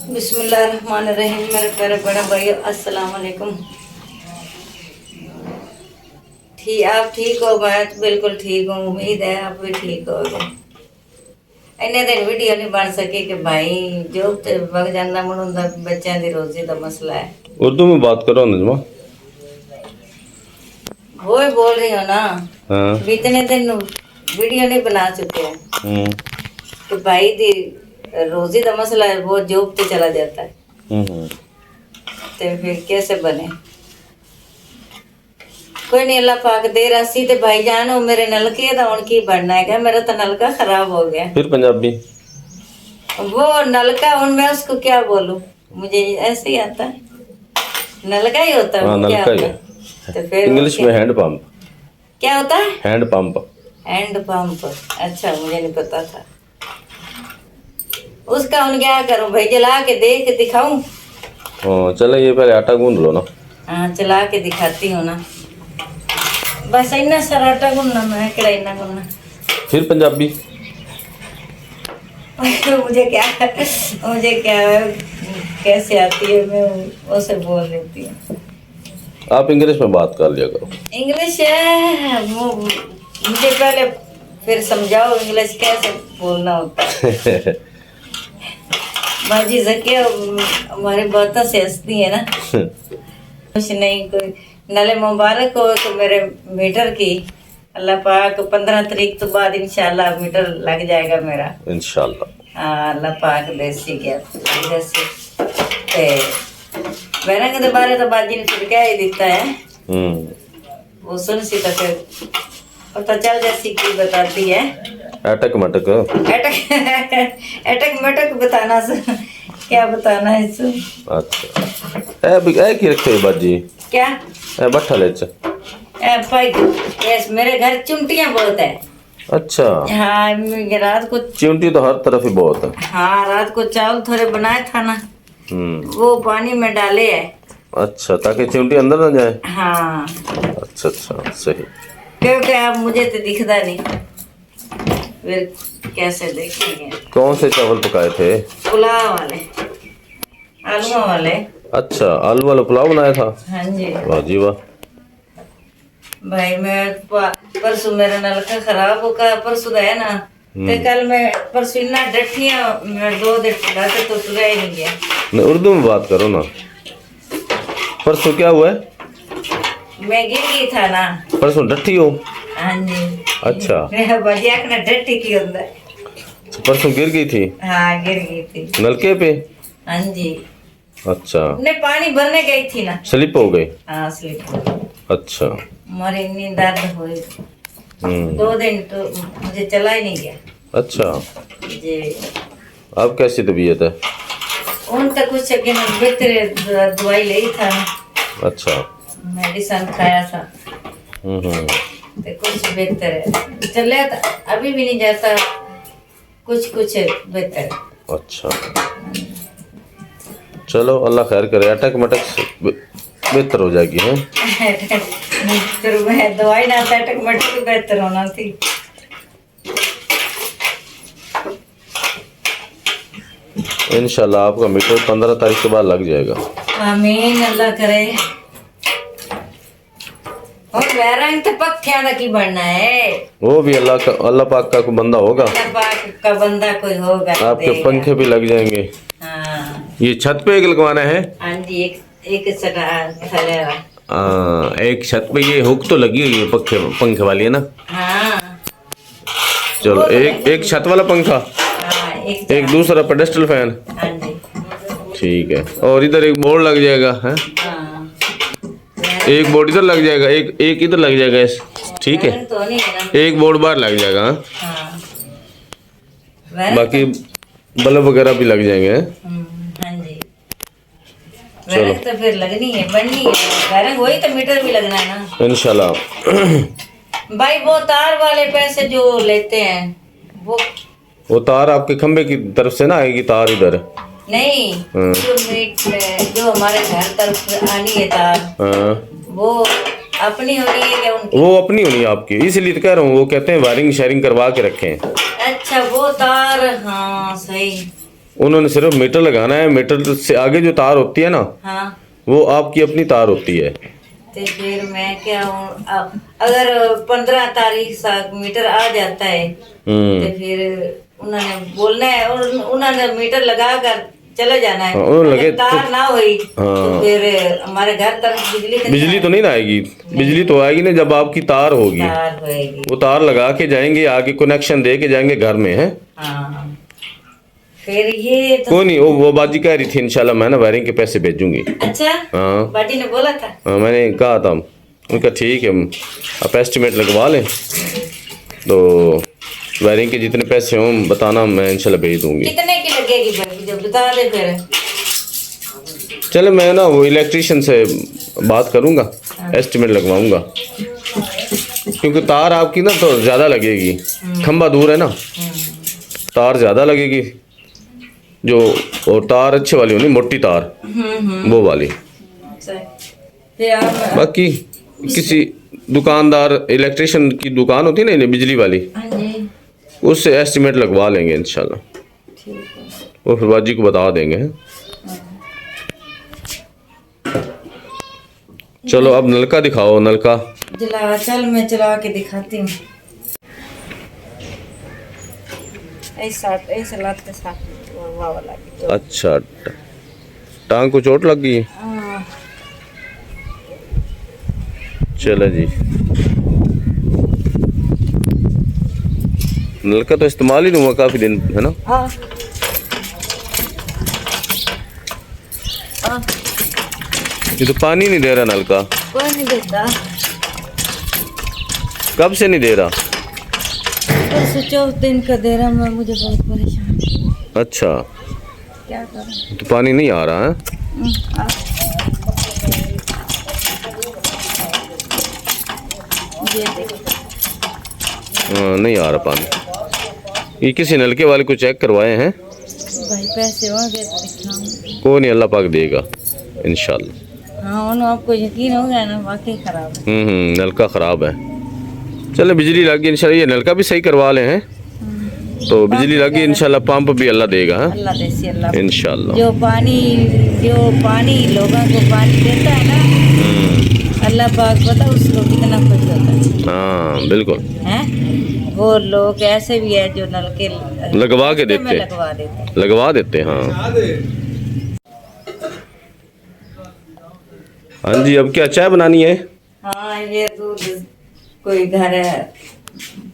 बिस्मिल्लाहिर्रहमानिर्रहीम। मेरे प्यारे बड़े भाइयों, अस्सलाम वालेकुम। आप ठीक हो? मैं तो बिल्कुल ठीक हूँ। उम्मीद है आप भी ठीक हो। इन्ने दिन वीडियो नहीं बन सकी कि भाई जो ते वग जाना मुंडा बच्चों की रोजी का मसला है। उर्दू में बात करो नजमा। वो ही बोल रही हो ना। हाँ। इतने दिन वीडियो नहीं बना चुके हैं कि भाई दी रोजी का मसला है, वो जॉब पे चला जाता है तो फिर कैसे बने। कोई नहीं, अल्लाह पाक दे रसी ते भाई जान हो मेरे नलके दा हुण की बनना है। क्या मेरा तो नलका खराब हो गया। फिर पंजाबी वो नलका हुण मैं उसको क्या बोलूं, मुझे ऐसे ही आता है। नलका ही होता है। हाँ, वो क्या नलका ही होता है। है तो फिर इंग्लिश में हैंड पंप। क्या होता है? Hand pump. Hand pump. अच्छा, मुझे नहीं पता था। उसका हुण क्या करूं भाई, जला के देख दिखाऊं? हाँ चलो, ये पहले आटा गूंद लो ना। हाँ, चला के दिखाती हूँ ना। बस इतना सारा आटा गूंदना, मैं केड़ा इतना गूंदना। फिर पंजाबी मुझे क्या कैसे आती है, मैं उसे बोल देती हूँ। आप इंग्लिश में बात कर लिया करो। इंग्लिश है मुझे पहले फिर समझाओ इंग्लिश कैसे बोलना होता है। बाजी जकिया हमारी बातों से हंसती है ना। कुछ नहीं, कोई नाले मुबारक हो तो मेरे मीटर की। अल्लाह पाक 15 तारीख तो बाद इंशाल्लाह मीटर लग जाएगा मेरा इंशाल्लाह। हाँ, अल्लाह पाक देसी क्या देसी ते मेरा के बारे तो बाजी ने फिर क्या ही दिखता है। वो सुन सी तो फिर पता चल जैसी की बताती है। अटक मटक अटक मटक बताना क्या बताना है इसको। अच्छा ए की रखे बाजी क्या ए बट्ठा ले भाई, यस मेरे घर चिमटियां बहुत है। अच्छा हाँ, रात को चिमटी तो हर तरफ ही बहुत है। हाँ, रात को चावल थोड़े बनाए था ना, वो पानी में डाले है। अच्छा, ताकि चिमटी अंदर ना जाए। हाँ। अच्छा अच्छा, सही। क्योंकि आप मुझे तो दिखता नहीं, फिर कैसे देखेंगे। कौन से चावल पकाए थे? पुलाव वाले, आलूओं वाले। अच्छा, आलू वाला पुलाव बनाया था। हाँ जी। वाह जी वाह। भाई मैं परसों मेरा नलका खराब हो गया, परसों है ना, तो कल मैं परसों इतना डठिया मैं 2 दिन डटे तो तुरा ही नहीं गया। नहीं, उर्दू में बात करो ना। परसों क्या हुआ है? मैं गिर गई था ना। परसों डठी हो? हाँ जी। अच्छा, मेरा बढ़िया ना डठी की अंदर। परसों गिर गई थी? हाँ, गिर गई थी नलके पे। हाँ जी। अच्छा, नहीं, पानी भरने गई थी ना। स्लिप हो गई? हाँ, स्लिप हो गई। अच्छा। मेरी इतनी दर्द हुई 2 दिन तो मुझे चला ही नहीं गया। अच्छा जी। अब कैसी तबीयत है? उन तक कुछ बेहतर दवाई ली था। अच्छा। मेडिसिन खाया था तो कुछ बेहतर है, चले तो अभी भी नहीं जाता, कुछ बेहतर है। अच्छा, चलो अल्लाह खैर करे। अटक मटक से बेहतर हो जाएगी है। फिर मैं दवाई ना था, अटक मटक बेहतर होना थी। इंशाल्लाह आपका मीटर 15 तारीख के बाद लग जाएगा। आमीन, अल्लाह करे। और वैरंग तो पक्खियां दा की बनना है। वो भी अल्लाह पाक का कोई बंदा होगा। अल्लाह पाक का बंदा कोई होगा, आपके पंखे भी लग जाएंगे। हाँ। ये छत पे एक लगवाना है। हाँ जी, एक थले एक छत पे ये हुक तो लगी हुई है पंखे वाली है ना। हाँ। चलो, एक छत वाला पंखा। हाँ, एक दूसरा पेडस्टल फैन। हाँ जी। ठीक है, और इधर एक बोर्ड लग जाएगा है। हाँ। एक बोर्ड इधर लग जाएगा, एक इधर लग जाएगा। ठीक है, तो नहीं है ना? एक बोर्ड बाहर लग जाएगा। हाँ। बाकी बल्ब वगैरह भी लग जाएंगे। हाँ जी। वैरंग तो फिर लगनी है, बननी है। वैरंग वही तो मीटर भी लगना है ना इंशाल्लाह। भाई वो तार वाले पैसे जो लेते हैं वो तार आपके खंबे की तरफ से ना आएगी तार इधर। नहीं, जो हमारे घर तरफ आनी है तार, वो अपनी होनी है क्या उनकी? वो अपनी होनी है आपकी, इसलिए तो कह रहा हूँ। वो कहते हैं वायरिंग शेयरिंग करवा के रखें। अच्छा, वो तार। हाँ सही। उन्होंने सिर्फ मीटर लगाना है, मीटर से आगे जो तार होती है ना हाँ वो आपकी अपनी तार होती है। तो फिर मैं क्या हूँ, अगर 15 तारीख तक मीटर आ जाता है तो फिर उन्होंने बोलना है और उन्होंने मीटर लगा कर चले जाना है। लगे तार ना हुई तो फिर हमारे घर तरफ बिजली तो नहीं ना आएगी। बिजली तो आएगी ना जब आपकी तार होगी, तार होएगी। वो तार लगा के जाएंगे, आगे कनेक्शन दे के जाएंगे घर में है। हाँ फिर ये तो कोई नहीं, वो बाजी कह रही थी इंशाल्लाह मैं ना वायरिंग के पैसे भेजूंगी। अच्छा हाँ बाजी ने बोला था। हाँ मैंने कहा था, उनका ठीक है आप एस्टिमेट लगवा लें तो वायरिंग के जितने पैसे हों बताना, मैं इंशाल्लाह भेज दूंगी। कितने की लगेगी भाई जब बता दे फिर। चले मैं ना वो इलेक्ट्रिशियन से बात करूंगा, एस्टिमेट लगवाऊंगा, क्योंकि तार आपकी ना तो ज़्यादा लगेगी, खंबा दूर है ना, तार ज़्यादा लगेगी जो, और तार अच्छे वाली होनी, मोटी तार वो वाली। फिर आप बाकी किसी दुकानदार इलेक्ट्रिशियन की दुकान होती है ना बिजली वाली, हाँ जी उससे एस्टिमेट लगवा लेंगे इंशाल्लाह, ठीक है। वो फिर बाजी को बता देंगे। चलो अब नलका दिखाओ, नलका जला चल मैं चला के दिखाती हूँ। ऐसा लाते साथ वाह वाला की। अच्छा टांग को चोट लग गई है? हाँ। चलो जी, नलका तो इस्तेमाल ही नहीं हुआ काफी दिन है ना। हाँ। हाँ। ये तो पानी नहीं दे रहा नलका। कोई नहीं देता। कब से नहीं दे रहा? परसों 4 दिन का दे रहा मैं, मुझे बहुत परेशान। अच्छा क्या करूं? तो पानी नहीं आ रहा है? हाँ। ये देखो। नहीं आ रहा पानी। ये किसी नलके वाले को चेक करवाए हैं? भाई पैसे होंगे तो दिखाऊंगी। कोई नहीं, अल्लाह पाक देगा इंशाल्लाह। हाँ उन्हें आपको यकीन हो गया ना, वाकई खराब है। नलका ख़राब है। चलो बिजली लगी इंशाल्लाह, ये नलका भी सही करवा ले हैं तो बिजली लगी इंशाल्लाह, पंप भी अल्लाह देगा। अल्लाह देसी अल्लाह इंशाल्लाह। जो पानी लोगों को पानी देता है ना, अल्लाह पाक पता उसको कितना खुश होता है। हाँ बिल्कुल हैं वो लोग ऐसे भी है जो नलके लगवा के देते, लगवा देते। हाँ हाँ जी, अब क्या चाय बनानी है? हाँ ये दूध कोई घर है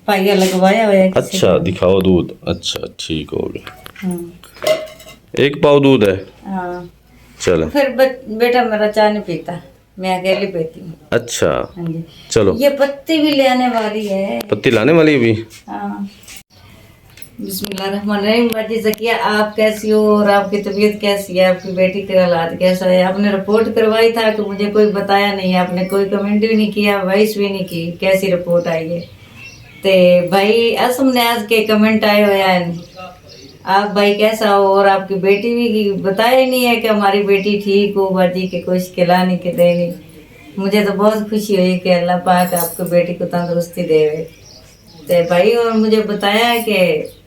पाइया लगवाया हुआ है। अच्छा दिखाओ दूध। अच्छा ठीक हो गया। हाँ। 1 पाव दूध है। हाँ चलो फिर बेटा मेरा चाय नहीं पीता, मैं अकेले पीती हूँ। अच्छा हाँ जी चलो। ये पत्ती भी ले आने वाली है। पत्ती लाने वाली है भी? हाँ। बिस्मिल्लाहिर्रहमानिर्रहीम। बाजी ज़किया आप कैसी हो और आपकी तबीयत कैसी है, आपकी बेटी का हालात कैसा है? आपने रिपोर्ट करवाई था कि मुझे कोई बताया नहीं, आपने कोई कमेंट भी नहीं किया, वॉइस भी नहीं की, कैसी रिपोर्ट आई है? तो भाई असम न्याज के कमेंट आए हुए हैं आप भाई कैसा हो, और आपकी बेटी भी बताया ही नहीं है कि हमारी बेटी ठीक हो बाजी के, कुछ खिलाने के देने। मुझे तो बहुत खुशी हुई कि अल्लाह पाक आपको बेटी को तंदुरुस्ती देवे। तो भाई और मुझे बताया कि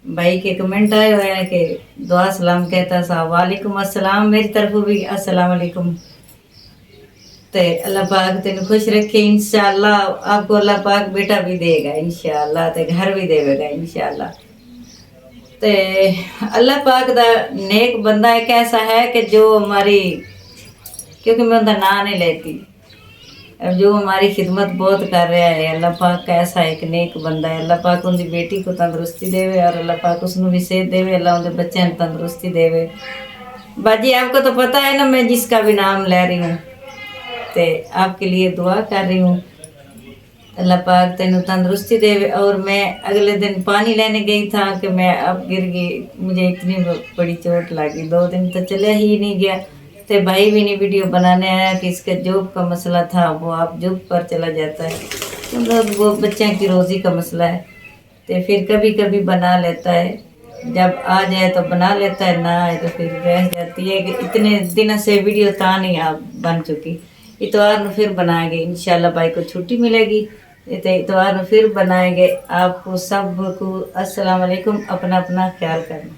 भाई के कमेंट आए हुए हैं कि दुआ सलाम कहता साहब। वालेकुम अस्सलाम, मेरी तरफ भी अस्सलाम वालेकुम। तो अल्लाह पाक तेन खुश रखे इंशाल्लाह, आपको अल्लाह पाक बेटा भी देगा इंशाल्लाह, तो घर भी देगा इंशाल्लाह। तो अल्लाह पाक दा नेक बंदा एक ऐसा है कि जो हमारी, क्योंकि मैं उनका नाम नहीं लेती, जो हमारी खिदमत बहुत कर रहा है। अल्लाह पाक का ऐसा एक नेक बंदा है। अल्लाह पाक उनकी बेटी को तंदुरुस्ती देवे और अल्लाह पाक उसनों भी सेहत देवे, अल्लाह उनके बच्चे को तंदुरुस्ती देवे। बाजी आपको तो पता है ना मैं जिसका भी नाम ले रही हूँ, तो आपके लिए दुआ कर रही हूँ अल्लाह पाक तेन तंदुरुस्ती देवे। और मैं अगले दिन पानी लेने गई था कि मैं अब गिर गई, मुझे इतनी बड़ी चोट लगी, 2 दिन तो चला ही नहीं गया। तो भाई भी नहीं वीडियो बनाने आया कि इसका जॉब का मसला था, वो आप जॉब पर चला जाता है, मतलब वो बच्चों की रोज़ी का मसला है। तो फिर कभी कभी बना लेता है, जब आ जाए तो बना लेता है, ना आए तो फिर रह जाती है। कि इतने दिन से वीडियो था नहीं आप बन चुकी, इतवार में फिर बनाएंगे इंशाल्लाह, भाई को छुट्टी मिलेगी तो इतवार में फिर बनाएंगे। आपको सबको अस्सलाम वालेकुम, अपना अपना ख्याल करना।